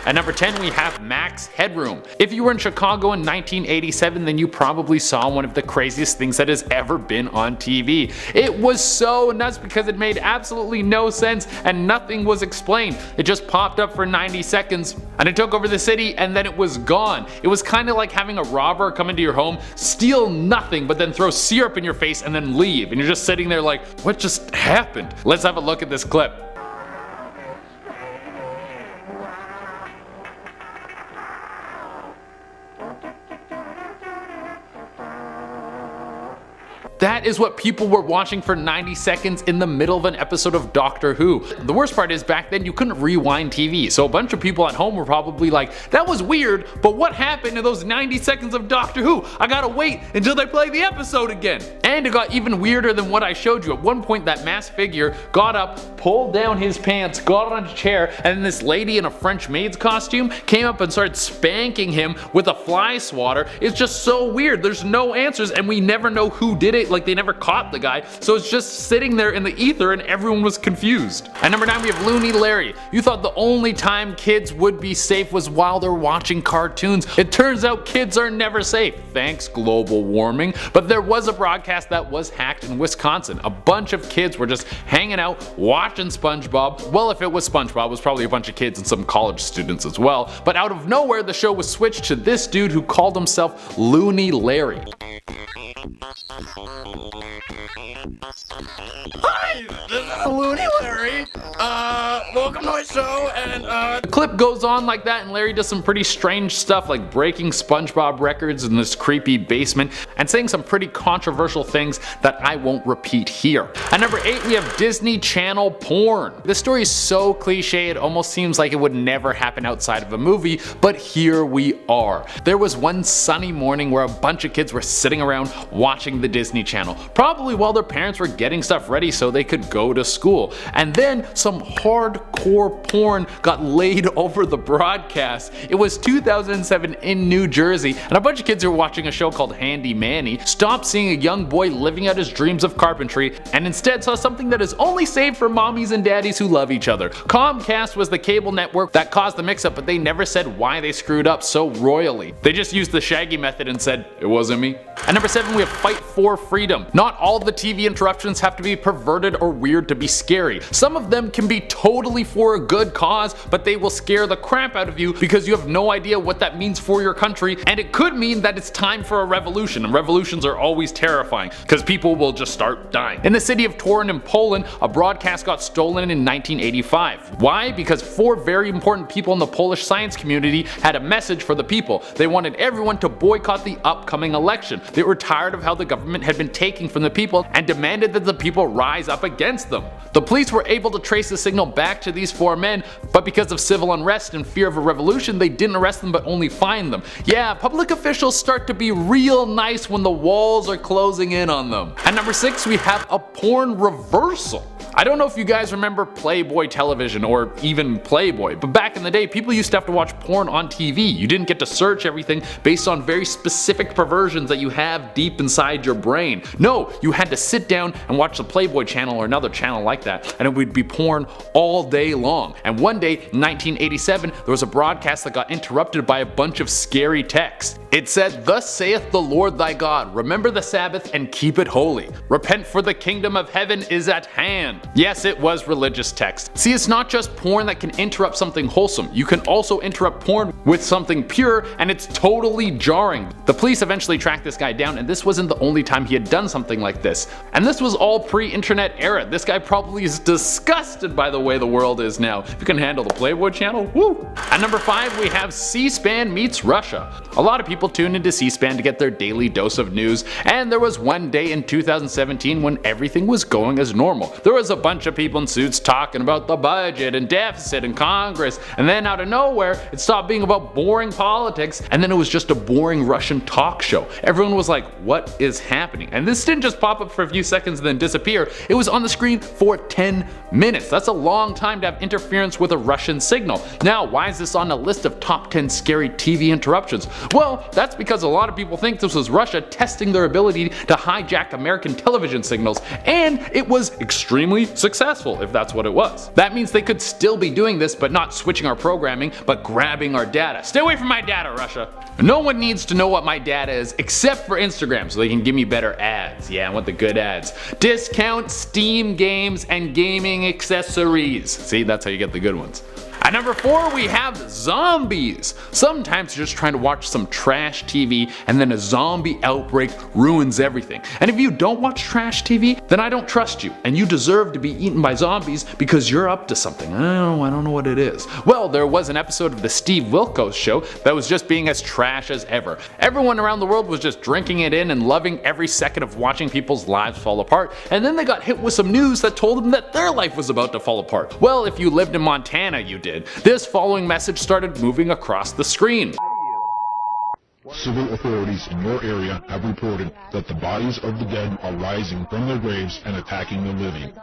At number 10 we have Max Headroom. If you were in Chicago in 1987, then you probably saw one of the craziest things that has ever been on TV. It was so nuts because it made absolutely no sense and nothing was explained. It just popped up for 90 seconds and it took over the city and then it was gone. It was kind of like having a robber come into your home, steal nothing but then throw syrup in your face and then leave, and you're just sitting there like, what just happened? Let's have a look at this clip. That is what people were watching for 90 seconds in the middle of an episode of Doctor Who. The worst part is back then you couldn't rewind TV, so a bunch of people at home were probably like, that was weird, but what happened to those 90 seconds of Doctor Who? I gotta wait until they play the episode again. And it got even weirder than what I showed you. At one point that masked figure got up, pulled down his pants, got on a chair, and then this lady in a French maid's costume came up and started spanking him with a fly swatter. It's just so weird. There's no answers and we never know who did it. Like, they never caught the guy, so it's just sitting there in the ether and everyone was confused. At number 9 we have Looney Larry. You thought the only time kids would be safe was while they're watching cartoons. It turns out kids are never safe, thanks global warming. But there was a broadcast that was hacked in Wisconsin. A bunch of kids were just hanging out watching SpongeBob. Well, if it was SpongeBob, it was probably a bunch of kids and some college students as well. But out of nowhere the show was switched to this dude who called himself Looney Larry. Hi, this is Looney Larry. Welcome to my show, and The clip goes on like that and Larry does some pretty strange stuff like breaking SpongeBob records in this creepy basement and saying some pretty controversial things that I won't repeat here. At number 8 we have Disney Channel porn. This story is so cliche it almost seems like it would never happen outside of a movie, but here we are. There was one sunny morning where a bunch of kids were sitting around watching the Disney Channel, probably while their parents were getting stuff ready so they could go to school. And then some hardcore porn got laid over the broadcast. It was 2007 in New Jersey, and a bunch of kids who were watching a show called Handy Manny stopped seeing a young boy living out his dreams of carpentry and instead saw something that is only saved for mommies and daddies who love each other. Comcast was the cable network that caused the mix-up, but they never said why they screwed up so royally. They just used the Shaggy method and said, it wasn't me. At number 7 we have Fight for Freedom. Not all of the TV interruptions have to be perverted or weird to be scary. Some of them can be totally for a good cause, but they will scare the crap out of you because you have no idea what that means for your country, and it could mean that it's time for a revolution, and revolutions are always terrifying because people will just start dying. In the city of Torun in Poland, a broadcast got stolen in 1985. Why? Because 4 very important people in the Polish science community had a message for the people. They wanted everyone to boycott the upcoming election. They were tired of how the government had been taking from the people and demanded that the people rise up against them. The police were able to trace the signal back to these 4 men, but because of civil unrest and fear of a revolution, they didn't arrest them but only fined them. Yeah, public officials start to be real nice when the walls are closing in on them. At number 6 we have a porn reversal. I don't know if you guys remember Playboy television or even Playboy, but back in the day people used to have to watch porn on TV. You didn't get to search everything based on very specific perversions that you have deep inside your brain. No, you had to sit down and watch the Playboy channel or another channel like that, and it would be porn all day long. And one day in 1987 there was a broadcast that got interrupted by a bunch of scary text. It said, "Thus saith the Lord thy God, remember the Sabbath and keep it holy. Repent, for the kingdom of heaven is at hand." Yes, it was religious text. See, it's not just porn that can interrupt something wholesome. You can also interrupt porn with something pure, and it's totally jarring. The police eventually tracked this guy down, and this wasn't the only time he had done something like this. And this was all pre-internet era. This guy probably is disgusted by the way the world is now. If you can handle the Playboy channel, woo! At number 5 we have C-SPAN meets Russia. A lot of people tune into C-SPAN to get their daily dose of news, and there was one day in 2017 when everything was going as normal. There was a bunch of people in suits talking about the budget and deficit and Congress, and then out of nowhere it stopped being about boring politics, and then it was just a boring Russian talk show. Everyone was like, what is happening? And this didn't just pop up for a few seconds and then disappear. It was on the screen for 10 minutes. That's a long time to have interference with a Russian signal. Now, why is this on a list of top 10 scary TV interruptions? Well, that's because a lot of people think this was Russia testing their ability to hijack American television signals, and it was extremely extremely successful if that's what it was. That means they could still be doing this but not switching our programming but grabbing our data. Stay away from my data, Russia. No one needs to know what my data is except for Instagram so they can give me better ads. Yeah, I want the good ads. Discount Steam games and gaming accessories. See, that's how you get the good ones. At number 4 we have zombies. Sometimes you're just trying to watch some trash TV and then a zombie outbreak ruins everything. And if you don't watch trash TV, then I don't trust you and you deserve to be eaten by zombies because you're up to something. I don't know what it is. Well, there was an episode of the Steve Wilkos show that was just being as trash as ever. Everyone around the world was just drinking it in and loving every second of watching people's lives fall apart, and then they got hit with some news that told them that their life was about to fall apart. Well, if you lived in Montana, you did. This following message started moving across the screen. Civil authorities in your area have reported that the bodies of the dead are rising from their graves and attacking the living.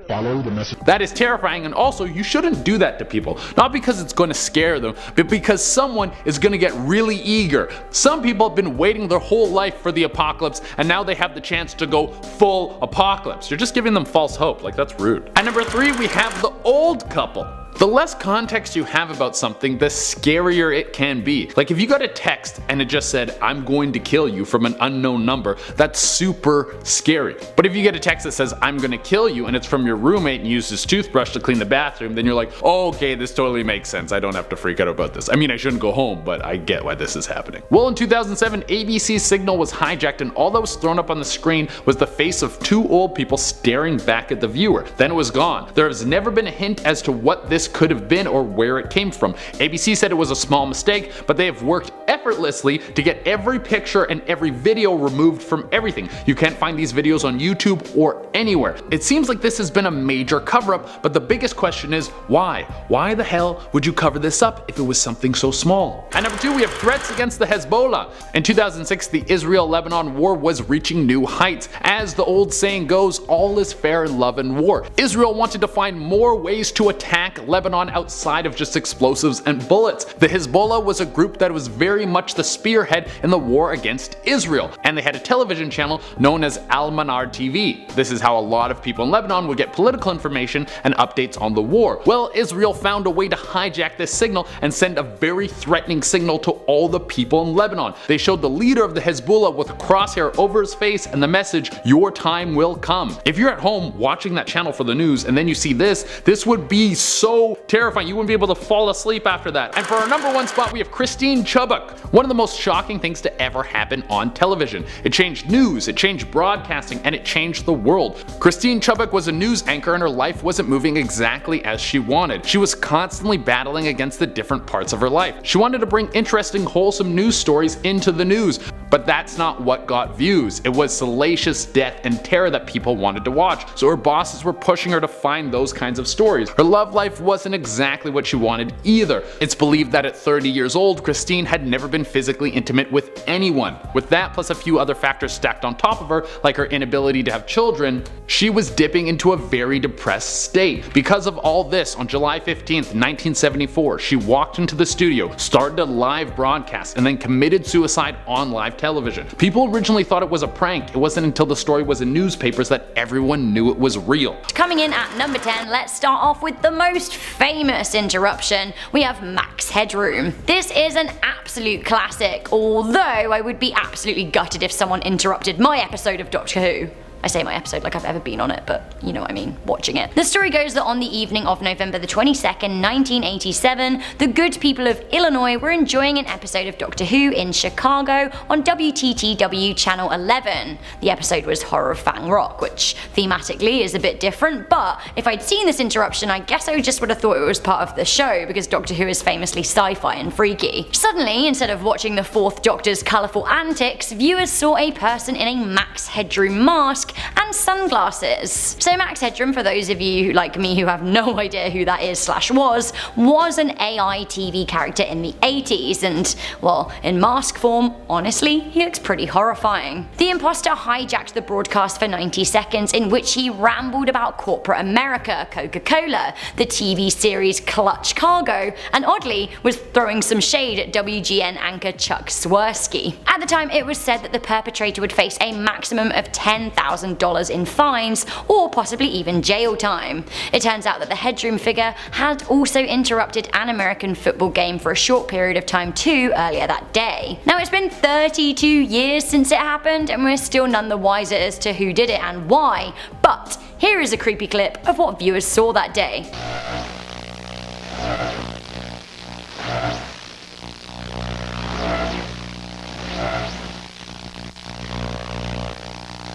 Follow the message. That is terrifying, and also you shouldn't do that to people. Not because it's going to scare them, but because someone is going to get really eager. Some people have been waiting their whole life for the apocalypse and now they have the chance to go full apocalypse. You're just giving them false hope. Like, that's rude. At number 3 we have the old couple. The less context you have about something, the scarier it can be. Like if you got a text and it just said, "I'm going to kill you" from an unknown number, that's super scary. But if you get a text that says, "I'm gonna kill you," and it's from your roommate and used his toothbrush to clean the bathroom, then you're like, oh, okay, this totally makes sense. I don't have to freak out about this. I mean, I shouldn't go home, but I get why this is happening. Well, in 2007, ABC's signal was hijacked and all that was thrown up on the screen was the face of 2 old people staring back at the viewer. Then it was gone. There has never been a hint as to what this could have been or where it came from. ABC said it was a small mistake, but they have worked effortlessly to get every picture and every video removed from everything. You can't find these videos on YouTube or anywhere. It seems like this has been a major cover-up, but the biggest question is why? Why the hell would you cover this up if it was something so small? At number 2 we have threats against the Hezbollah. In 2006 the Israel-Lebanon war was reaching new heights. As the old saying goes, all is fair in love and war. Israel wanted to find more ways to attack Lebanon outside of just explosives and bullets. The Hezbollah was a group that was very much the spearhead in the war against Israel, and they had a television channel known as Al-Manar TV. This is how a lot of people in Lebanon would get political information and updates on the war. Well, Israel found a way to hijack this signal and send a very threatening signal to all the people in Lebanon. They showed the leader of the Hezbollah with a crosshair over his face and the message, "Your time will come." If you're at home watching that channel for the news and then you see this would be so terrifying. You wouldn't be able to fall asleep after that. And for our number 1 spot we have Christine Chubbuck. One of the most shocking things to ever happen on television. It changed news, it changed broadcasting, and it changed the world. Christine Chubbuck was a news anchor and her life wasn't moving exactly as she wanted. She was constantly battling against the different parts of her life. She wanted to bring interesting, wholesome news stories into the news, but that's not what got views. It was salacious death and terror that people wanted to watch, so her bosses were pushing her to find those kinds of stories. Her love life wasn't exactly what she wanted either. It's believed that at 30 years old, Christine had never been physically intimate with anyone. With that plus a few other factors stacked on top of her, like her inability to have children, she was dipping into a very depressed state. Because of all this, on July 15th, 1974, she walked into the studio, started a live broadcast, and then committed suicide on live television. People originally thought it was a prank. It wasn't until the story was in newspapers that everyone knew it was real. Coming in at number 10, let's start off with the most famous interruption. We have Max Headroom. This is an absolute classic, although I would be absolutely gutted if someone interrupted my episode of Doctor Who. I say my episode like I've ever been on it, but you know what I mean, watching it. The story goes that on the evening of November the 22nd, 1987, the good people of Illinois were enjoying an episode of Doctor Who in Chicago on WTTW Channel 11. The episode was Horror Fang Rock, which thematically is a bit different, but if I'd seen this interruption, I guess I just would have thought it was part of the show, because Doctor Who is famously sci-fi and freaky. Suddenly, instead of watching the 4th Doctor's colourful antics, viewers saw a person in a Max Headroom mask and sunglasses. So Max Headroom, for those of you like me who have no idea who that is / was an AI TV character in the 80s, and well, in mask form, honestly, he looks pretty horrifying. The imposter hijacked the broadcast for 90 seconds in which he rambled about corporate America, Coca-Cola, the TV series Clutch Cargo, and oddly was throwing some shade at WGN anchor Chuck Swirsky. At the time, it was said that the perpetrator would face a maximum of 10,000 $100,000 in fines or possibly even jail time. It turns out that the headroom figure had also interrupted an American football game for a short period of time too earlier that day. Now it's been 32 years since it happened and we're still none the wiser as to who did it and why, but here is a creepy clip of what viewers saw that day.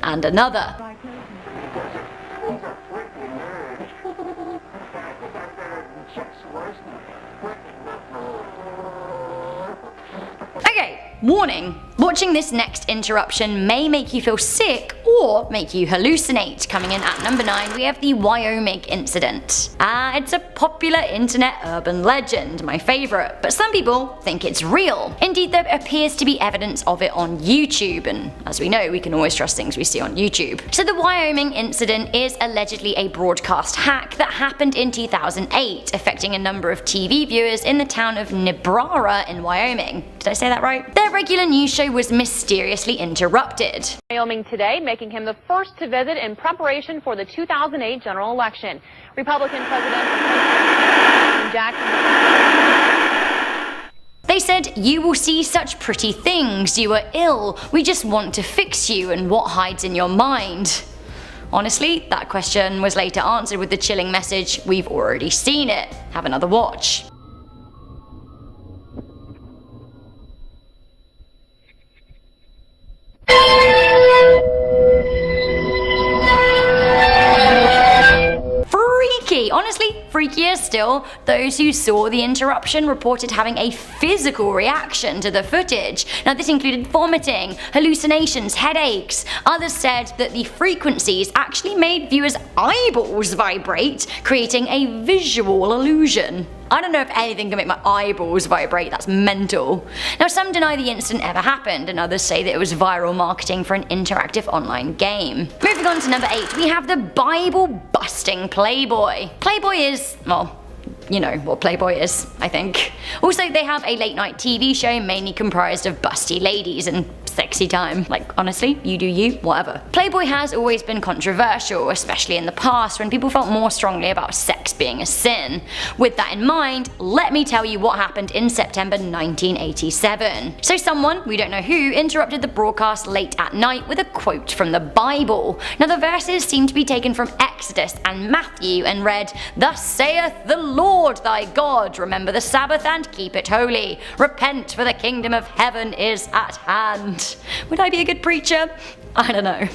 And another. Okay, warning. Watching this next interruption may make you feel sick or make you hallucinate. Coming in at number 9, we have the Wyoming incident. It's a popular internet urban legend, my favourite, but some people think it's real. Indeed, there appears to be evidence of it on YouTube, and as we know, we can always trust things we see on YouTube. So the Wyoming incident is allegedly a broadcast hack that happened in 2008, affecting a number of TV viewers in the town of Niobrara in Wyoming. Did I say that right? Their regular news show was mysteriously interrupted. Wyoming today, making him the first to visit in preparation for the 2008 general election. Republican President Jackson. They said, "You will see such pretty things, you are ill, we just want to fix you, and what hides in your mind?" Honestly, that question was later answered with the chilling message, "We've already seen it, have another watch." Honestly, freakier still, those who saw the interruption reported having a physical reaction to the footage. Now this included vomiting, hallucinations, headaches. Others said that the frequencies actually made viewers' eyeballs vibrate, creating a visual illusion. I don't know if anything can make my eyeballs vibrate, that's mental. Now some deny the incident ever happened, and others say that it was viral marketing for an interactive online game. Moving on to number 8, we have the Bible-busting Playboy. Playboy is, well, you know what Playboy is, I think. Also, they have a late night TV show mainly comprised of busty ladies and sexy time. Like, honestly, you do you, whatever. Playboy has always been controversial, especially in the past when people felt more strongly about sex being a sin. With that in mind, let me tell you what happened in September 1987. So someone, we don't know who, interrupted the broadcast late at night with a quote from the Bible. Now the verses seem to be taken from Exodus and Matthew and read, "Thus saith the Lord thy God, remember the Sabbath and keep it holy. Repent, for the kingdom of heaven is at hand." Would I be a good preacher? I don't know.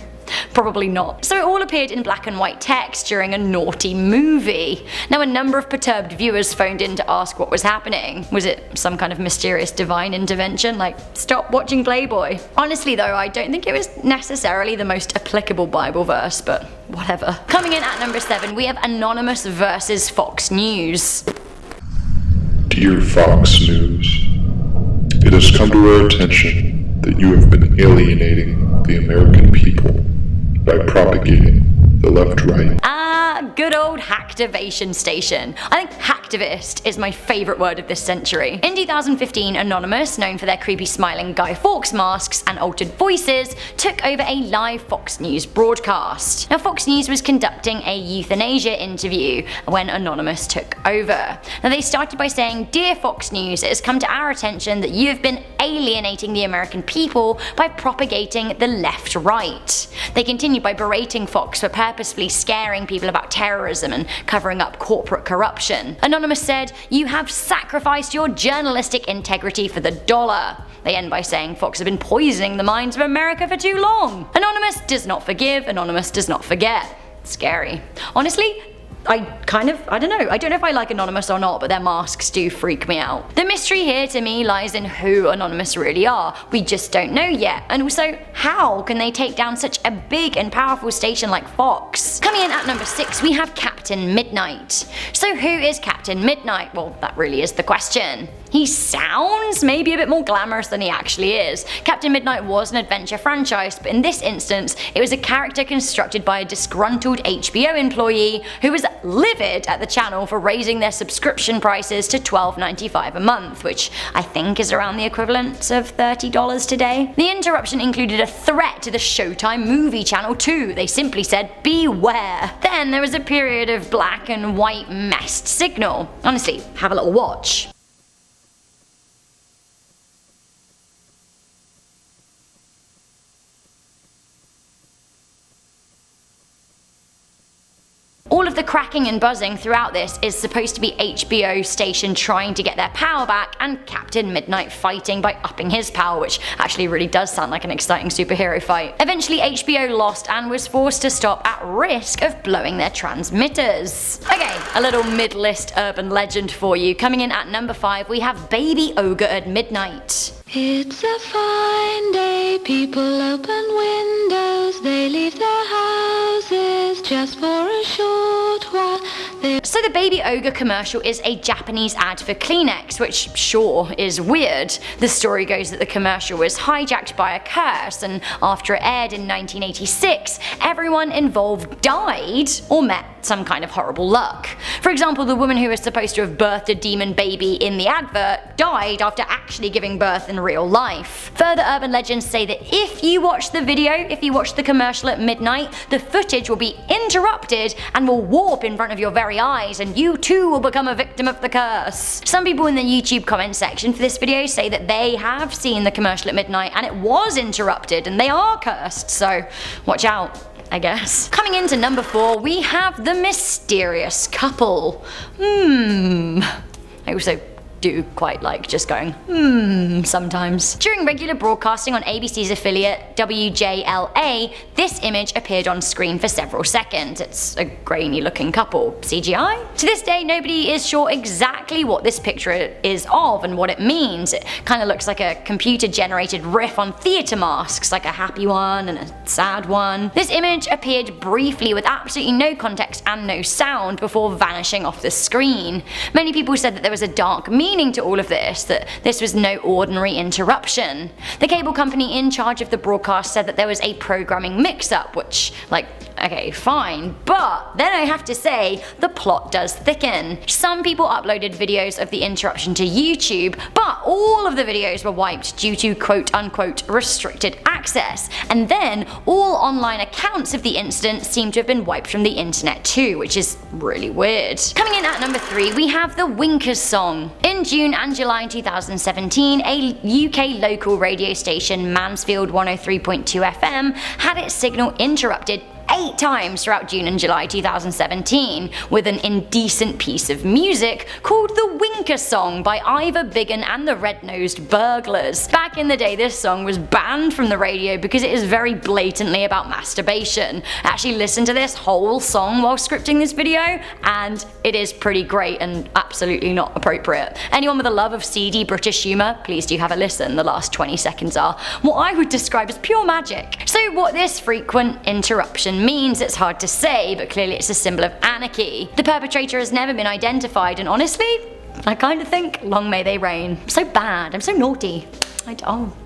Probably not. So it all appeared in black and white text during a naughty movie. Now a number of perturbed viewers phoned in to ask what was happening. Was it some kind of mysterious divine intervention, like stop watching Playboy? Honestly though, I don't think it was necessarily the most applicable Bible verse, but whatever. Coming in at number 7, we have Anonymous versus Fox News. Dear Fox News, it has come to our attention that you have been alienating the American people by propagating the left-right. Good old hacktivation station. I think hacktivist is my favourite word of this century. In 2015, Anonymous, known for their creepy smiling Guy Fawkes masks and altered voices, took over a live Fox News broadcast. Now Fox News was conducting a euthanasia interview when Anonymous took over. Now they started by saying, "Dear Fox News, it has come to our attention that you have been alienating the American people by propagating the left-right." They continued by berating Fox for purposefully scaring people about terrorism and covering up corporate corruption. Anonymous said, "You have sacrificed your journalistic integrity for the dollar." They end by saying Fox have been poisoning the minds of America for too long. Anonymous does not forgive, Anonymous does not forget. Scary. Honestly, I don't know if I like Anonymous or not, but their masks do freak me out. The mystery here to me lies in who Anonymous really are. We just don't know yet. And also, how can they take down such a big and powerful station like Fox? Coming in at number 6, we have Captain Midnight. So who is Captain Midnight? Well, that really is the question. He sounds maybe a bit more glamorous than he actually is. Captain Midnight was an adventure franchise, but in this instance, it was a character constructed by a disgruntled HBO employee who was livid at the channel for raising their subscription prices to $12.95 a month, which I think is around the equivalent of $30 today. The interruption included a threat to the Showtime movie channel too. They simply said, beware. Then there was a period of black and white messed signal. Honestly, have a little watch. All of the cracking and buzzing throughout this is supposed to be HBO station trying to get their power back and Captain Midnight fighting by upping his power, which actually really does sound like an exciting superhero fight. Eventually HBO lost and was forced to stop at risk of blowing their transmitters. Okay, a little mid-list urban legend for you. Coming in at number 5, we have Baby Ogre at midnight. It's a fine day, people open windows, they leave their houses just for a short while. So the Baby Ogre commercial is a Japanese ad for Kleenex, which sure is weird. The story goes that the commercial was hijacked by a curse, and after it aired in 1986, everyone involved died or met some kind of horrible luck. For example, the woman who was supposed to have birthed a demon baby in the advert died after actually giving birth in real life. Further urban legends say that if you watch the commercial at midnight, the footage will be interrupted and will warp in front of your very eyes, and you too will become a victim of the curse. Some people in the YouTube comment section for this video say that they have seen the commercial at midnight and it was interrupted and they are cursed, so watch out, I guess. Coming into number 4, we have the mysterious couple. I also do quite like just going sometimes. During regular broadcasting on ABC's affiliate WJLA, this image appeared on screen for several seconds. It's a grainy looking couple. CGI? To this day, nobody is sure exactly what this picture is of and what it means. It kind of looks like a computer generated riff on theatre masks, like a happy one and a sad one. This image appeared briefly with absolutely no context and no sound before vanishing off the screen. Many people said that there was a dark meaning to all of this, that this was no ordinary interruption. The cable company in charge of the broadcast said that there was a programming mix-up, which, like, okay, fine, but then I have to say, the plot does thicken. Some people uploaded videos of the interruption to YouTube, but all of the videos were wiped due to quote-unquote restricted access, and then all online accounts of the incident seem to have been wiped from the internet too, which is really weird. Coming in at number 3, we have the Winkers song. In June and July 2017, a UK local radio station, Mansfield 103.2 FM, had its signal interrupted 8 times throughout June and July 2017, with an indecent piece of music called the Winker Song by Ivor Biggin and the Red-Nosed Burglars. Back in the day, this song was banned from the radio because it is very blatantly about masturbation. I actually listened to this whole song while scripting this video, and it is pretty great and absolutely not appropriate. Anyone with a love of seedy British humour, please do have a listen. The last 20 seconds are what I would describe as pure magic. So what this frequent interruption means, it's hard to say, but clearly it's a symbol of anarchy. The perpetrator has never been identified, and honestly, I kind of think long may they reign. I'm so bad, I'm so naughty.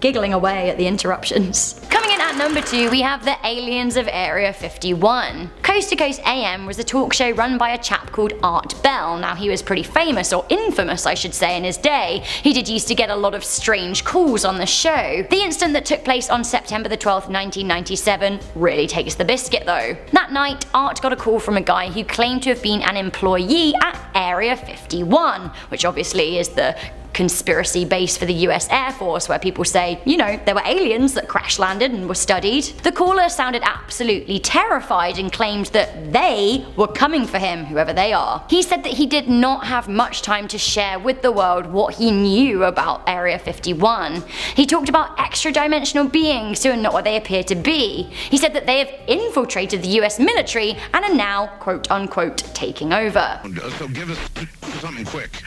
Giggling away at the interruptions. Coming in at number 2, we have the Aliens of Area 51. Coast to Coast AM was a talk show run by a chap called Art Bell. Now, he was pretty famous, or infamous I should say, in his day. He did used to get a lot of strange calls on the show. The incident that took place on September the 12th, 1997 really takes the biscuit though. That night, Art got a call from a guy who claimed to have been an employee at Area 51, which obviously is the conspiracy base for the US Air Force, where people say, you know, there were aliens that crash landed and were studied. The caller sounded absolutely terrified and claimed that they were coming for him, whoever they are. He said that he did not have much time to share with the world what he knew about Area 51. He talked about extra-dimensional beings who are not what they appear to be. He said that they have infiltrated the US military and are now, quote-unquote, taking over. So give us something quick.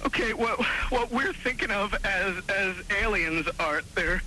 Okay, what we're thinking of as aliens are they're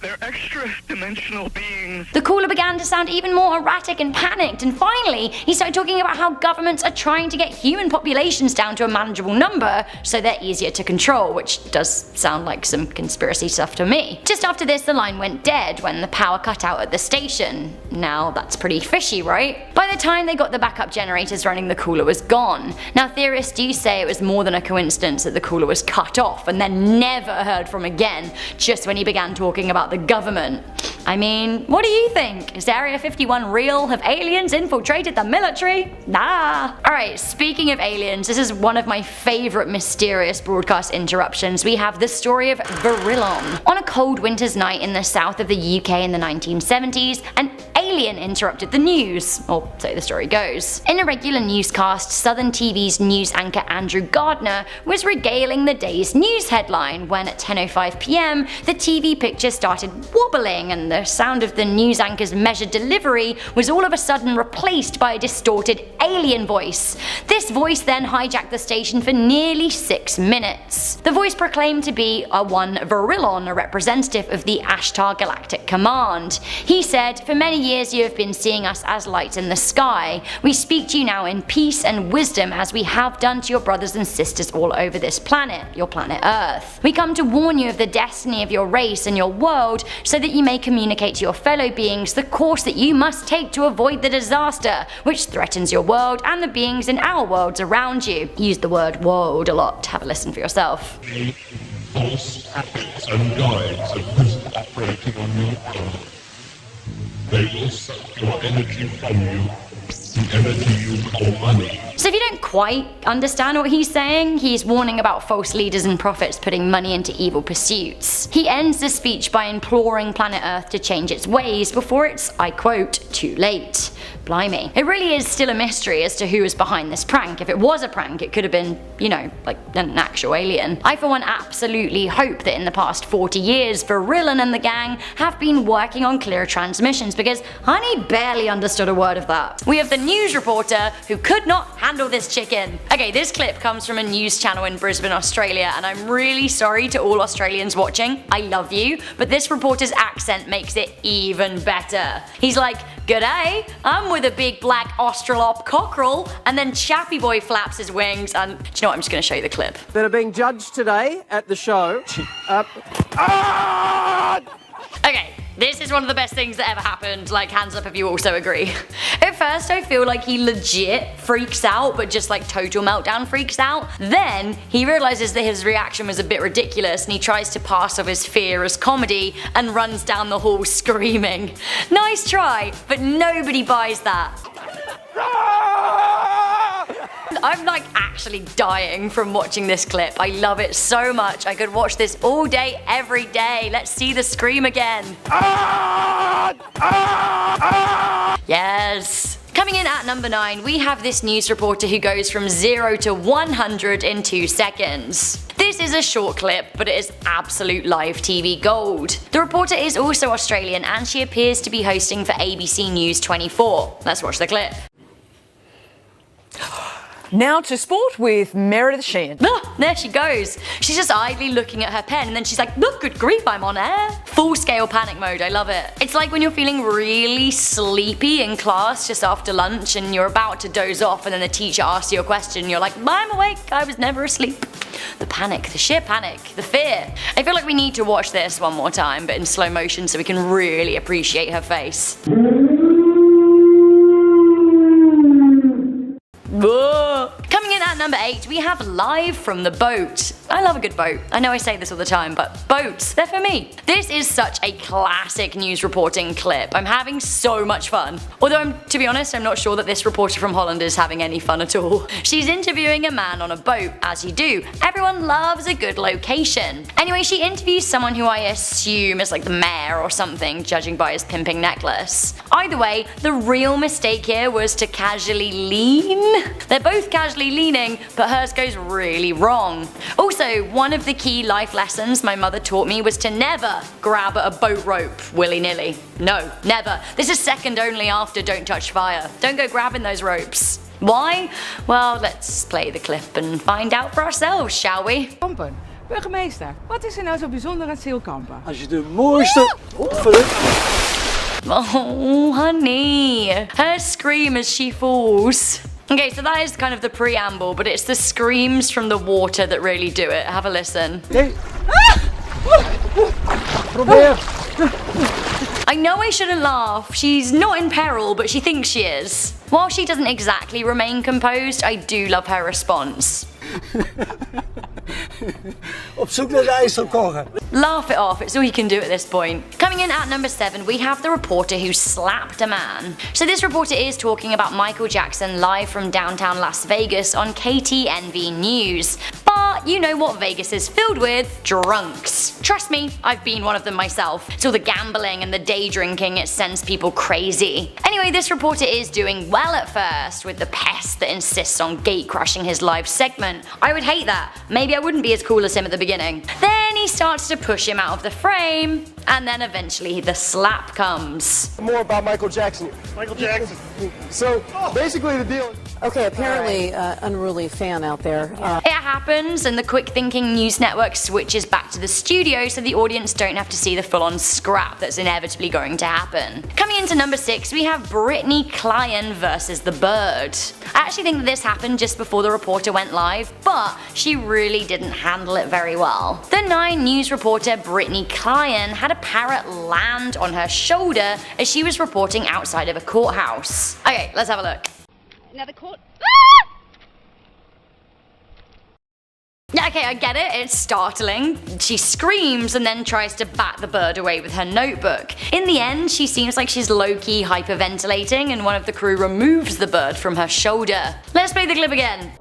They're extra-dimensional beings. The caller began to sound even more erratic and panicked, and finally, he started talking about how governments are trying to get human populations down to a manageable number so they're easier to control, which does sound like some conspiracy stuff to me. Just after this, the line went dead when the power cut out at the station. Now that's pretty fishy, right? By the time they got the backup generators running, the caller was gone. Now theorists do say it was more than a coincidence that the caller was cut off and then never heard from again, just when he began talking about the government. I mean, what do you think? Is Area 51 real? Have aliens infiltrated the military? Nah. Alright, speaking of aliens, this is one of my favourite mysterious broadcast interruptions. We have the story of Virilon. On a cold winter's night in the south of the UK in the 1970s, an alien interrupted the news, or so the story goes. In a regular newscast, Southern TV's news anchor Andrew Gardner was regaling the day's news headline when at 10:05 PM the TV picture started wobbling and the sound of the news anchor's measured delivery was all of a sudden replaced by a distorted alien voice. This voice then hijacked the station for nearly 6 minutes. The voice proclaimed to be one Virilon, a representative of the Ashtar Galactic Command. He said, "For many years you have been seeing us as lights in the sky. We speak to you now in peace and wisdom as we have done to your brothers and sisters all over this planet, your planet Earth. We come to warn you of the destiny of your race and your world so that you may communicate to your fellow beings the course that you must take to avoid the disaster which threatens your world and the beings in our worlds around you." Use the word world a lot, have a listen for yourself. False packets and guides of prison operating on your Earth. They will suck your energy from you, the energy you call money. So if you don't quite understand what he's saying, he's warning about false leaders and prophets putting money into evil pursuits. He ends the speech by imploring planet Earth to change its ways before it's, I quote, too late. Blimey. It really is still a mystery as to who was behind this prank. If it was a prank, it could have been, you know, like an actual alien. I for one absolutely hope that in the past 40 years, Virilon and the gang have been working on clearer transmissions, because Honey barely understood a word of that. We have the news reporter who could not handle this chicken. Okay, this clip comes from a news channel in Brisbane, Australia, and I'm really sorry to all Australians watching. I love you, but this reporter's accent makes it even better. He's like, "G'day, I'm with a big black Australop cockerel," and then Chappy Boy flaps his wings and, do you know what, I'm just going to show you the clip. That are being judged today at the show. Okay, this is one of the best things that ever happened, like hands up if you also agree. At first I feel like he legit freaks out, but just like total meltdown freaks out. Then he realizes that his reaction was a bit ridiculous and he tries to pass off his fear as comedy and runs down the hall screaming. Nice try, but nobody buys that. I'm like actually dying from watching this clip. I love it so much. I could watch this all day, every day. Let's see the scream again. Yes. Coming in at number 9, we have this news reporter who goes from 0 to 100 in 2 seconds. This is a short clip, but it is absolute live TV gold. The reporter is also Australian and she appears to be hosting for ABC News 24. Let's watch the clip. Now to sport with Meredith Sheehan. Ah, there she goes. She's just idly looking at her pen and then she's like, look, good grief, I'm on air. Full scale panic mode, I love it. It's like when you're feeling really sleepy in class just after lunch and you're about to doze off and then the teacher asks you a question and you're like, I'm awake, I was never asleep. The panic, the sheer panic, the fear. I feel like we need to watch this one more time, but in slow motion so we can really appreciate her face. Whoa. Coming in at number 8, we have Live from the Boat. I love a good boat. I know I say this all the time, but boats, they're for me. This is such a classic news reporting clip. I'm having so much fun. Although, to be honest, I'm not sure that this reporter from Holland is having any fun at all. She's interviewing a man on a boat, as you do. Everyone loves a good location. Anyway, she interviews someone who I assume is like the mayor or something, judging by his pimping necklace. Either way, the real mistake here was to casually lean. They're both casually leaning, but hers goes really wrong. Also, one of the key life lessons my mother taught me was to never grab a boat rope willy-nilly. No, never. This is second only after Don't Touch Fire. Don't go grabbing those ropes. Why? Well, let's play the clip and find out for ourselves, shall we? Burgemeester, wat is er nou zo bijzonder aan Zeelkampen? Als je de mooiste... Oh, honey. Her scream as she falls. Okay, so that is kind of the preamble, but it's the screams from the water that really do it. Have a listen. Probeer. I know I shouldn't laugh. She's not in peril, but she thinks she is. While she doesn't exactly remain composed, I do love her response. Op zoek naar de ijsselkorren. Laugh it off, it's all you can do at this point. Coming in at number 7, we have the reporter who slapped a man. So this reporter is talking about Michael Jackson live from downtown Las Vegas on KTNV News. But you know what Vegas is filled with? Drunks. Trust me, I've been one of them myself. It's all the gambling and the day drinking, it sends people crazy. Anyway, this reporter is doing well at first with the pest that insists on gate crashing his live segment. I would hate that. Maybe I wouldn't be as cool as him at the beginning. Then he starts to push him out of the frame, and then eventually the slap comes. More about Michael Jackson. Michael Jackson. So basically the deal. Okay, apparently unruly fan out there. It happens, and the quick thinking news network switches back to the studio so the audience don't have to see the full-on scrap that's inevitably going to happen. Coming into number 6, we have Brittany Clien versus the bird. I actually think that this happened just before the reporter went live, but she really didn't handle it very well. The 9 News reporter Brittany Clien had a parrot land on her shoulder as she was reporting outside of a courthouse. Okay, let's have a look. Now the court. Yeah, okay, I get it, it's startling. She screams and then tries to bat the bird away with her notebook. In the end, she seems like she's low-key hyperventilating and one of the crew removes the bird from her shoulder. Let's play the clip again.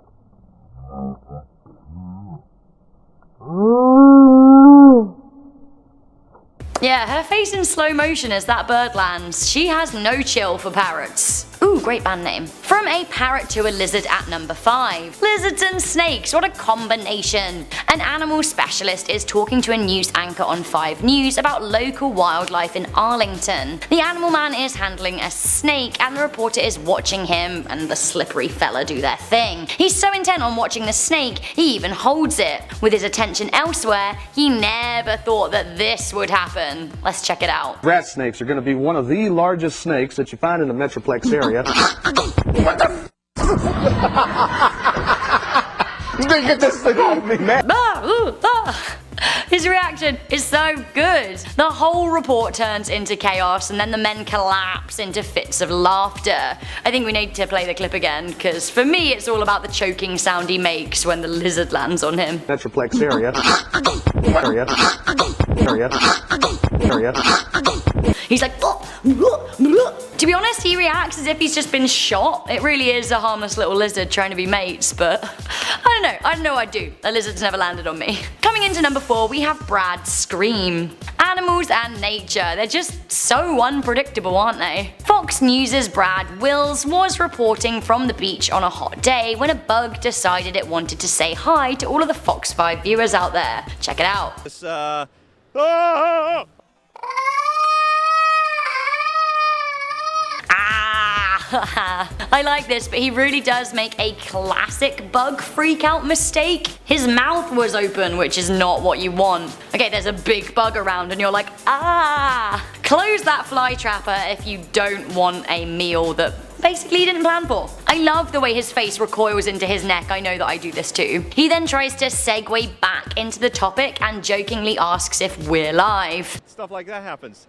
Yeah, her face in slow motion as that bird lands. She has no chill for parrots. Ooh, great band name. From a parrot to a lizard at number 5. Lizards and snakes, what a combination. An animal specialist is talking to a news anchor on 5 News about local wildlife in Arlington. The animal man is handling a snake and the reporter is watching him and the slippery fella do their thing. He's so intent on watching the snake, he even holds it. With his attention elsewhere, he never thought that this would happen. Let's check it out. Rat snakes are going to be one of the largest snakes that you find in the Metroplex area. What the Get this thing out of me, man! His reaction is so good. The whole report turns into chaos and then the men collapse into fits of laughter. I think we need to play the clip again because for me it's all about the choking sound he makes when the lizard lands on him. Metroplex area. He's like, to be honest, he reacts as if he's just been shot. It really is a harmless little lizard trying to be mates, but I don't know what I'd do. A lizard's never landed on me. Coming into number 4, we have Brad Scream. Animals and nature, they're just so unpredictable, aren't they? Fox News' Brad Wills was reporting from the beach on a hot day when a bug decided it wanted to say hi to all of the Fox 5 viewers out there. Check it out. I like this, but he really does make a classic bug freak out mistake. His mouth was open, which is not what you want. Okay, there's a big bug around and you're like, ah! Close that fly trapper if you don't want a meal that basically he didn't plan for. I love the way his face recoils into his neck. I know that I do this too. He then tries to segue back into the topic and jokingly asks if we're live. Stuff like that happens.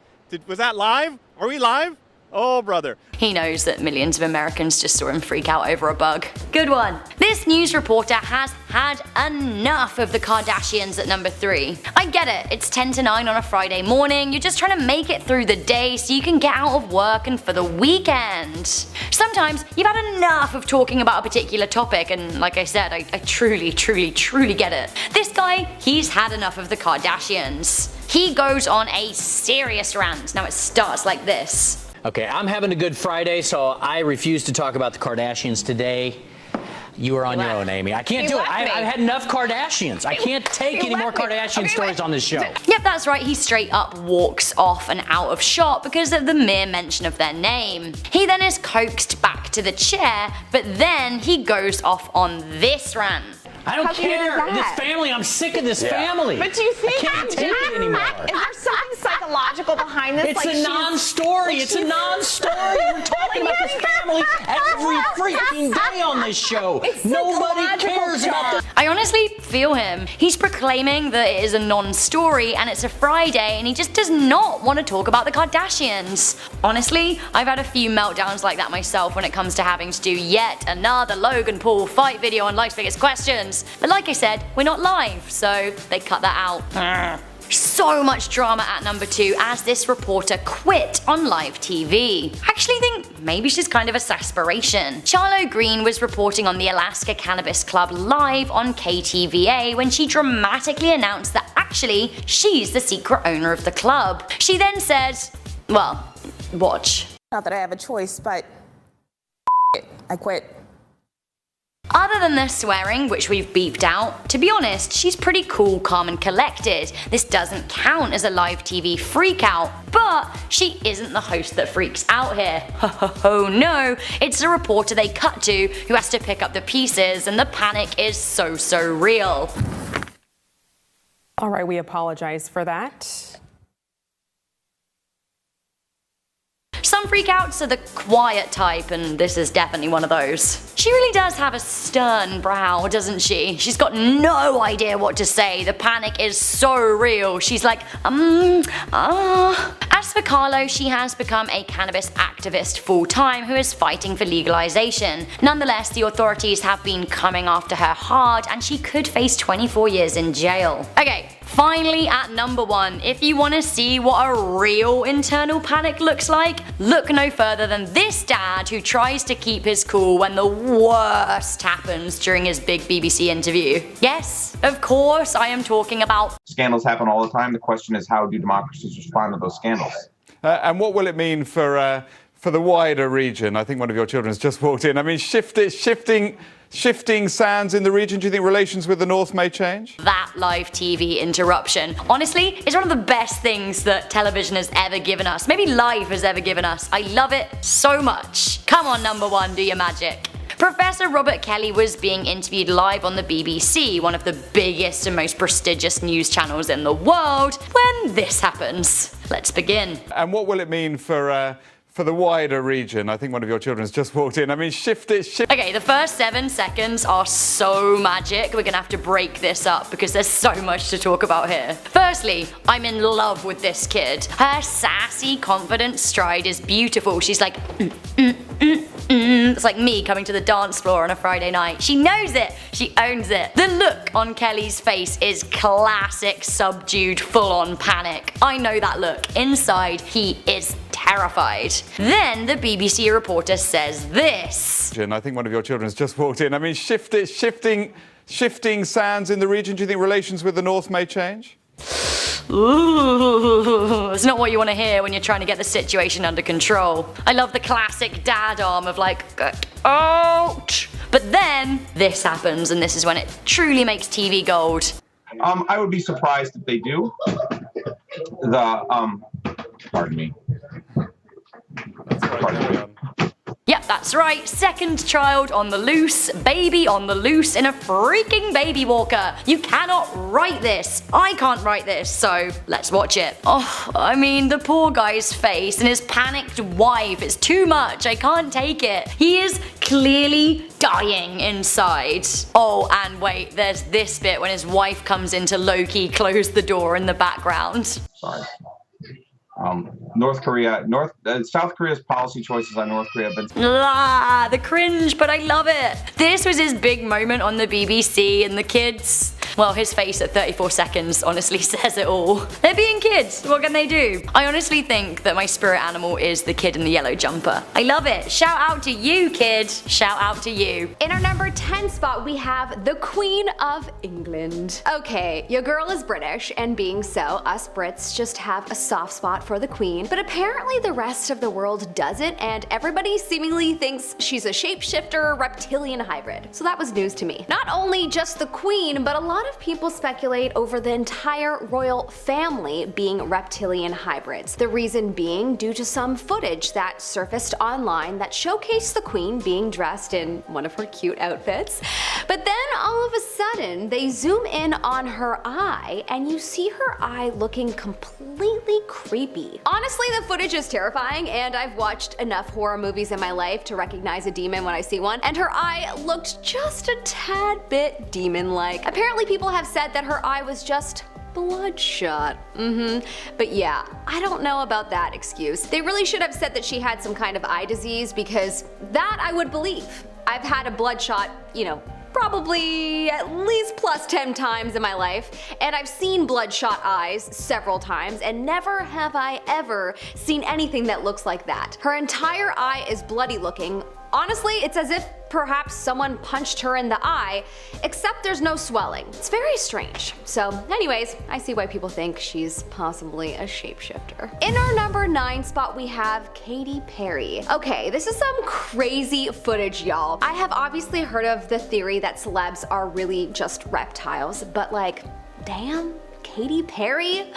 Was that live? Are we live? Oh, brother. He knows that millions of Americans just saw him freak out over a bug. Good one. This news reporter has had enough of the Kardashians at number 3. I get it, it's 10 to 9 on a Friday morning, you're just trying to make it through the day so you can get out of work and for the weekend. Sometimes you've had enough of talking about a particular topic and like I said, I truly get it. This guy, he's had enough of the Kardashians. He goes on a serious rant. Now it starts like this. Okay, I'm having a good Friday, so I refuse to talk about the Kardashians today. You are on your own, Amy. I can't do it. I've had enough Kardashians. I can't take any more Kardashian stories on this show. Yep, that's right. He straight up walks off and out of shot because of the mere mention of their name. He then is coaxed back to the chair, but then he goes off on this rant. I don't How cute is care. that? This family, I'm sick of this family. But do you think I can't take it anymore. Is there something psychological behind this? It's like a non-story. It's a non-story. We're talking about this family every freaking day on this show. Nobody cares about this. I honestly feel him. He's proclaiming that it is a non-story and it's a Friday and he just does not want to talk about the Kardashians. Honestly, I've had a few meltdowns like that myself when it comes to having to do yet another Logan Paul fight video on Life's Biggest Questions. But like I said, we're not live, so they cut that out. So much drama at number 2 as this reporter quit on live TV. I actually think maybe she's kind of a sarsaparilla. Charlo Green was reporting on the Alaska Cannabis Club live on KTVA when she dramatically announced that actually she's the secret owner of the club. She then said, well, watch. Not that I have a choice, but I quit. Other than the swearing, which we've beeped out, to be honest, she's pretty cool, calm and collected. This doesn't count as a live TV freakout, but she isn't the host that freaks out here. Oh no, it's a reporter they cut to who has to pick up the pieces and the panic is so real. All right, we apologize for that. Some freakouts are the quiet type, and this is definitely one of those. She really does have a stern brow, doesn't she? She's got no idea what to say. The panic is so real. She's like, As for Carlo, she has become a cannabis activist full-time who is fighting for legalization. Nonetheless, the authorities have been coming after her hard, and she could face 24 years in jail. Okay, finally at number 1, if you want to see what a real internal panic looks like, look no further than this dad who tries to keep his cool when the worst happens during his big BBC interview. Yes, of course I am talking about scandals happen all the time. The question is, how do democracies respond to those scandals? And what will it mean for the wider region? I think one of your children has just walked in. I mean, shifting sands in the region. Do you think relations with the North may change? That live TV interruption. Honestly, it's one of the best things that television has ever given us. Maybe life has ever given us. I love it so much. Come on, number 1, do your magic. Professor Robert Kelly was being interviewed live on the BBC, one of the biggest and most prestigious news channels in the world, when this happens. Let's begin. And what will it mean for the wider region? I think one of your children has just walked in. I mean, Okay, the first 7 seconds are so magic. We're gonna have to break this up because there's so much to talk about here. Firstly, I'm in love with this kid. Her sassy, confident stride is beautiful. She's like, It's like me coming to the dance floor on a Friday night. She knows it. She owns it. The look on Kelly's face is classic subdued full-on panic. I know that look. Inside, he is terrified. Then the BBC reporter says this. I think one of your children has just walked in. I mean, shifting sands in the region. Do you think relations with the North may change? Ooh, it's not what you want to hear when you're trying to get the situation under control. I love the classic dad arm of like, ouch. But then this happens, and this is when it truly makes TV gold. I would be surprised if they do. Pardon me. Yep, that's right. Second child on the loose, baby on the loose in a freaking baby walker. You cannot write this. I can't write this, so let's watch it. Oh, I mean, the poor guy's face and his panicked wife. It's too much. I can't take it. He is clearly dying inside. Oh, and wait, there's this bit when his wife comes in to low-key close the door in the background. Sorry. South Korea's policy choices on North Korea have been... The cringe, but I love it. This was his big moment on the BBC, and the kids, well, his face at 34 seconds honestly says it all. They're being kids, what can they do? I honestly think that my spirit animal is the kid in the yellow jumper. I love it. Shout out to you, kid. Shout out to you. In our number 10 spot, we have the Queen of England. Okay, your girl is British, and being so, us Brits just have a soft spot for the Queen, but apparently the rest of the world doesn't, and everybody seemingly thinks she's a shapeshifter reptilian hybrid. So that was news to me. Not only just the Queen, but a lot of people speculate over the entire royal family being reptilian hybrids. The reason being due to some footage that surfaced online that showcased the Queen being dressed in one of her cute outfits. But then all of a sudden, they zoom in on her eye and you see her eye looking completely creepy. Honestly, the footage is terrifying, and I've watched enough horror movies in my life to recognize a demon when I see one, and her eye looked just a tad bit demon-like. Apparently people have said that her eye was just bloodshot. But yeah, I don't know about that excuse. They really should have said that she had some kind of eye disease, because that I would believe. I've had a bloodshot, you know, probably at least plus 10 times in my life, and I've seen bloodshot eyes several times, and never have I ever seen anything that looks like that. Her entire eye is bloody looking. Honestly, it's as if perhaps someone punched her in the eye, except there's no swelling. It's very strange. So anyways, I see why people think she's possibly a shapeshifter. In our number 9 spot, we have Katy Perry. Okay, this is some crazy footage, y'all. I have obviously heard of the theory that celebs are really just reptiles, but like, damn, Katy Perry?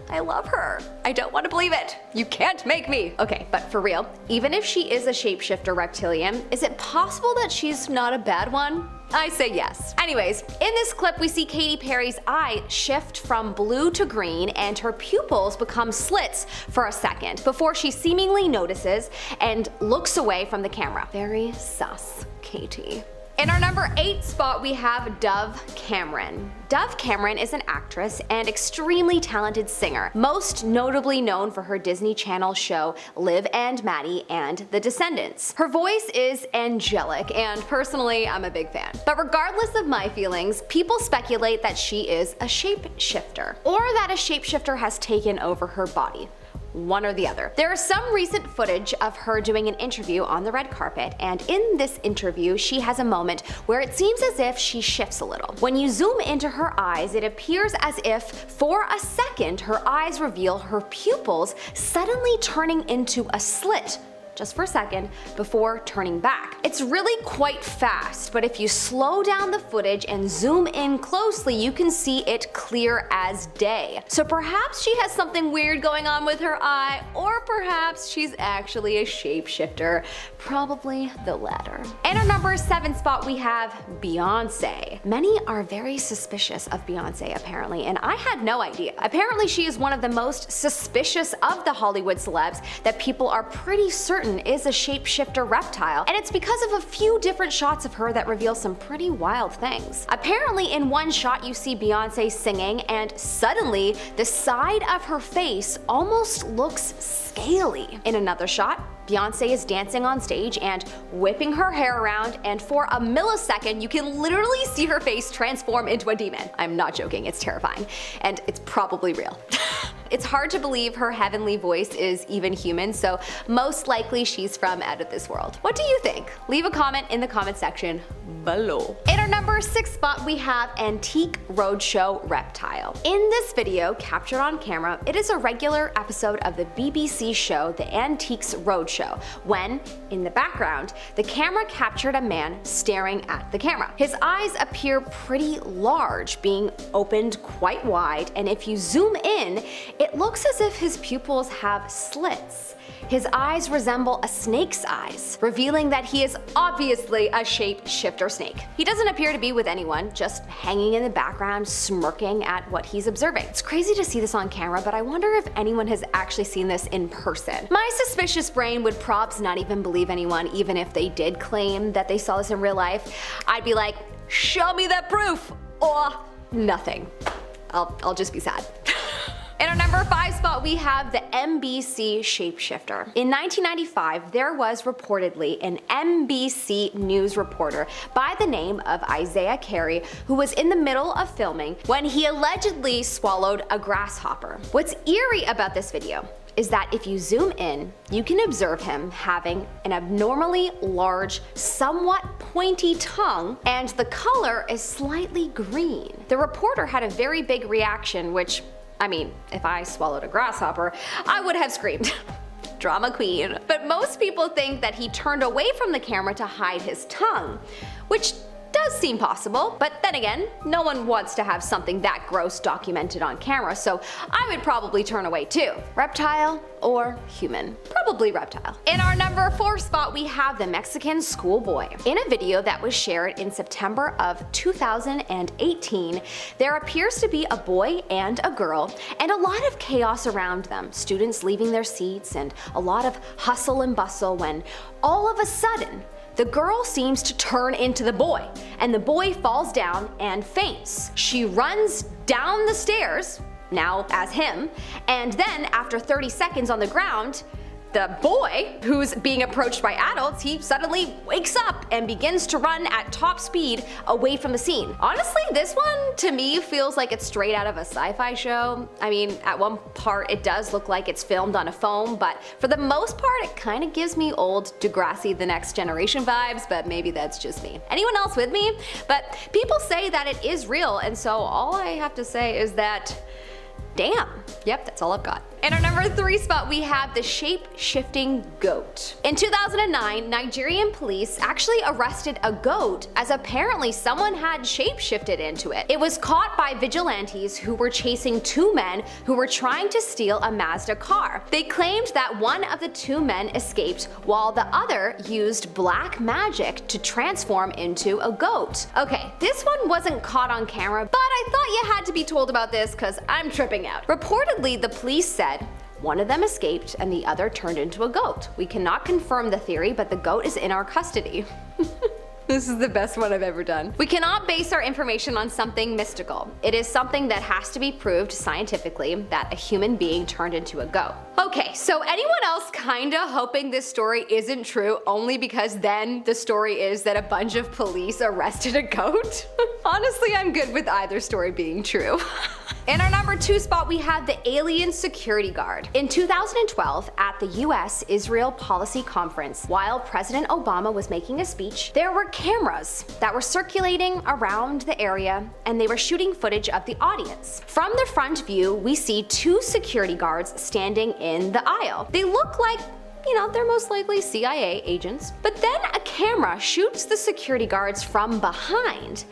I love her. I don't want to believe it. You can't make me. Okay, but for real, even if she is a shapeshifter reptilian, is it possible that she's not a bad one? I say yes. Anyways, in this clip we see Katy Perry's eye shift from blue to green, and her pupils become slits for a second before she seemingly notices and looks away from the camera. Very sus, Katy. In our number 8 spot, we have Dove Cameron. Dove Cameron is an actress and extremely talented singer, most notably known for her Disney Channel show Liv and Maddie and The Descendants. Her voice is angelic, and personally, I'm a big fan. But regardless of my feelings, people speculate that she is a shapeshifter, or that a shapeshifter has taken over her body. One or the other. There is some recent footage of her doing an interview on the red carpet, and in this interview she has a moment where it seems as if she shifts a little. When you zoom into her eyes, it appears as if for a second her eyes reveal her pupils suddenly turning into a slit, just for a second, before turning back. It's really quite fast, but if you slow down the footage and zoom in closely, you can see it clear as day. So perhaps she has something weird going on with her eye, or perhaps she's actually a shapeshifter. Probably the latter. In our number 7 spot, we have Beyonce. Many are very suspicious of Beyonce apparently, and I had no idea. Apparently she is one of the most suspicious of the Hollywood celebs that people are pretty certain is a shapeshifter reptile, and it's because of a few different shots of her that reveal some pretty wild things. Apparently in one shot you see Beyonce singing, and suddenly the side of her face almost looks scaly. In another shot, Beyonce is dancing on stage and whipping her hair around, and for a millisecond you can literally see her face transform into a demon. I'm not joking, it's terrifying, and it's probably real. It's hard to believe her heavenly voice is even human, so most likely she's from out of this world. What do you think? Leave a comment in the comment section below. In our number 6 spot, we have Antique Roadshow Reptile. In this video, captured on camera, it is a regular episode of the BBC show The Antiques Roadshow, when, in the background, the camera captured a man staring at the camera. His eyes appear pretty large, being opened quite wide, and if you zoom in, it looks as if his pupils have slits. His eyes resemble a snake's eyes, revealing that he is obviously a shape-shifter snake. He doesn't appear to be with anyone, just hanging in the background, smirking at what he's observing. It's crazy to see this on camera, but I wonder if anyone has actually seen this in person. My suspicious brain would probs not even believe anyone, even if they did claim that they saw this in real life. I'd be like, show me that proof, or nothing. I'll just be sad. In our number 5 spot, we have the NBC shapeshifter. In 1995, there was reportedly an NBC News reporter by the name of Isaiah Carey who was in the middle of filming when he allegedly swallowed a grasshopper. What's eerie about this video is that if you zoom in, you can observe him having an abnormally large, somewhat pointy tongue, and the color is slightly green. The reporter had a very big reaction, which, I mean, if I swallowed a grasshopper, I would have screamed. Drama queen. But most people think that he turned away from the camera to hide his tongue, which does seem possible, but then again, no one wants to have something that gross documented on camera, so I would probably turn away too. Reptile or human? Probably reptile. In our number 4 spot, we have the Mexican schoolboy. In a video that was shared in September of 2018, there appears to be a boy and a girl, and a lot of chaos around them. Students leaving their seats and a lot of hustle and bustle when all of a sudden, the girl seems to turn into the boy, and the boy falls down and faints. She runs down the stairs, now as him, and then after 30 seconds on the ground, the boy, who's being approached by adults, he suddenly wakes up and begins to run at top speed away from the scene. Honestly, this one to me feels like it's straight out of a sci-fi show. I mean, at one part it does look like it's filmed on a phone, but for the most part it kind of gives me old Degrassi The Next Generation vibes, but maybe that's just me. Anyone else with me? But people say that it is real, and so all I have to say is that damn. Yep, that's all I've got. In our number 3 spot, we have the shape-shifting goat. In 2009, Nigerian police actually arrested a goat as apparently someone had shape-shifted into it. It was caught by vigilantes who were chasing 2 men who were trying to steal a Mazda car. They claimed that one of the 2 men escaped while the other used black magic to transform into a goat. Okay, this one wasn't caught on camera, but I thought you had to be told about this because I'm tripping out. Reportedly, the police said one of them escaped and the other turned into a goat. We cannot confirm the theory, but the goat is in our custody. This is the best one I've ever done. We cannot base our information on something mystical. It is something that has to be proved scientifically that a human being turned into a goat. Okay, so anyone else kinda hoping this story isn't true only because then the story is that a bunch of police arrested a goat? Honestly, I'm good with either story being true. In our number 2 spot, we have the alien security guard. In 2012, at the US-Israel Policy Conference, while President Obama was making a speech, there were cameras that were circulating around the area and they were shooting footage of the audience. From the front view, we see 2 security guards standing in the aisle. They look like, you know, they're most likely CIA agents. But then a camera shoots the security guards from behind,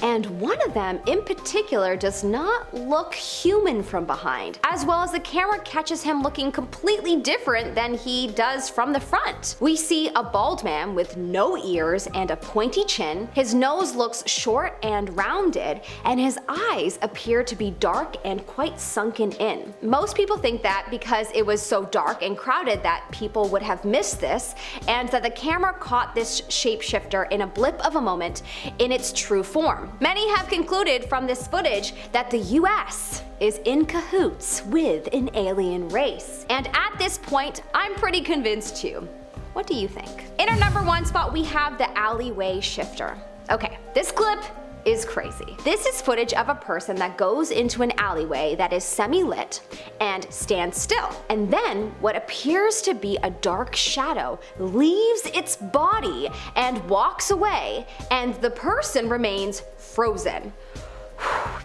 and one of them in particular does not look human from behind, as well as the camera catches him looking completely different than he does from the front. We see a bald man with no ears and a pointy chin. His nose looks short and rounded, and his eyes appear to be dark and quite sunken in. Most people think that because it was so dark and crowded that people would have missed this, and that the camera caught this shapeshifter in a blip of a moment in its true form. Many have concluded from this footage that the US is in cahoots with an alien race. And at this point, I'm pretty convinced too. What do you think? In our number 1 spot, we have the alleyway shifter. Okay, this clip is crazy. This is footage of a person that goes into an alleyway that is semi-lit and stands still. And then what appears to be a dark shadow leaves its body and walks away, and the person remains frozen.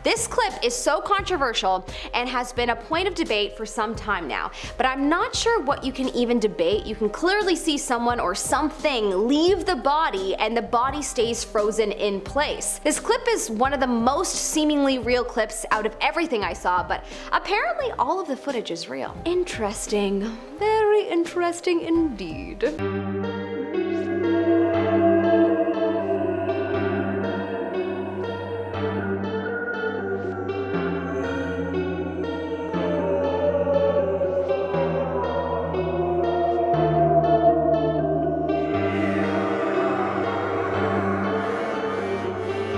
This clip is so controversial and has been a point of debate for some time now, but I'm not sure what you can even debate. You can clearly see someone or something leave the body and the body stays frozen in place. This clip is one of the most seemingly real clips out of everything I saw, but apparently all of the footage is real. Interesting. Very interesting indeed.